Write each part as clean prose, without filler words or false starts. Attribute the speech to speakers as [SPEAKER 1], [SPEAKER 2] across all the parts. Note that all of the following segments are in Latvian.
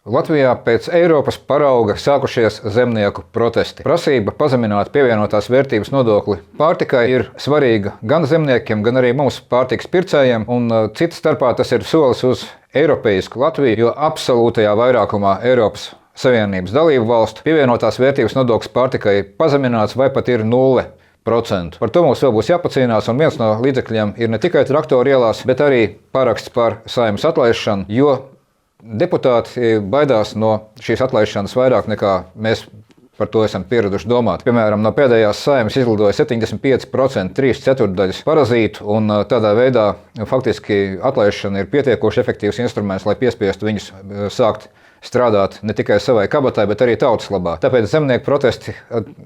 [SPEAKER 1] Latvijā pēc Eiropas parauga sākušies zemnieku protesti. Prasība pazemināt pievienotās vērtības nodokli pārtikai ir svarīga gan zemniekiem, gan arī mums pārtikas pircējiem, un cita starpā tas ir solis uz eiropeisku Latviju, jo absolūtajā vairākumā Eiropas Savienības dalību valstu pievienotās vērtības nodoklis pārtikai pazemināts vai pat ir 0%. Par to mums vēl būs jāpacīnās, un viens no līdzekļiem ir ne tikai traktoru ielās, bet arī paraksts par Saeimas atlaišanu, jo deputāti baidās no šīs atlaišanas vairāk nekā mēs par to esam pieraduši domāt. Piemēram, no pēdējās Saeimas izlidoja 75%, 3/4 parazītu, un tādā veidā faktiski atlaišana ir pietiekoši efektīvs instruments, lai piespiestu viņus sākt strādāt ne tikai savai kabatai, bet arī tautas labā. Tāpēc zemnieku protesti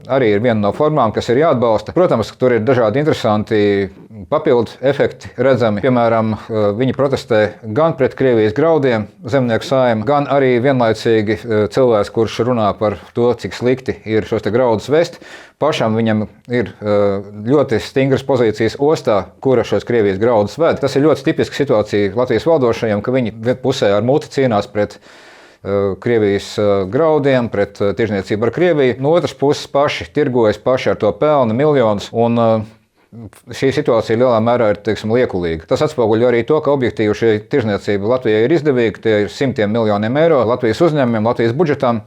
[SPEAKER 1] arī ir viena no formām, kas ir jāatbalsta. Protams, tur ir dažādi interesanti papildu efekti redzami. Piemēram, viņi protestē gan pret Krievijas graudiem, zemnieku Saeima, gan arī vienlaicīgi cilvēks, kurš runā par to, cik slikti ir šos te graudus vest. Pašam viņam ir ļoti stingras pozīcijas ostā, kura šos Krievijas graudus ved. Tas ir ļoti tipiska situācija Latvijas valdošajiem, ka viņi pusē ar muti cīnās pret Krievijas graudiem, pret tirzniecību ar Krieviju. No otras puses paši tirgojas, paši ar to pelna miljonus, un šī situācija lielā mērā ir, liekulīga. Tas atspoguļo arī to, ka objektīvi šī tirzniecība Latvijai ir izdevīga, tie ir simtiem miljoniem eiro Latvijas uzņēmumiem, Latvijas budžetam,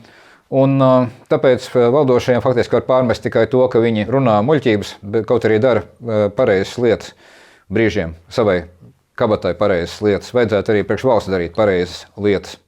[SPEAKER 1] un tāpēc valdošajiem faktiski var pārmest tikai to, ka viņi runā muļķības, bet kaut arī dara pareizas lietas brīžiem, savai kabatai pareizas lietas. Vajadzētu arī priekš valsts darīt pareizas lietas.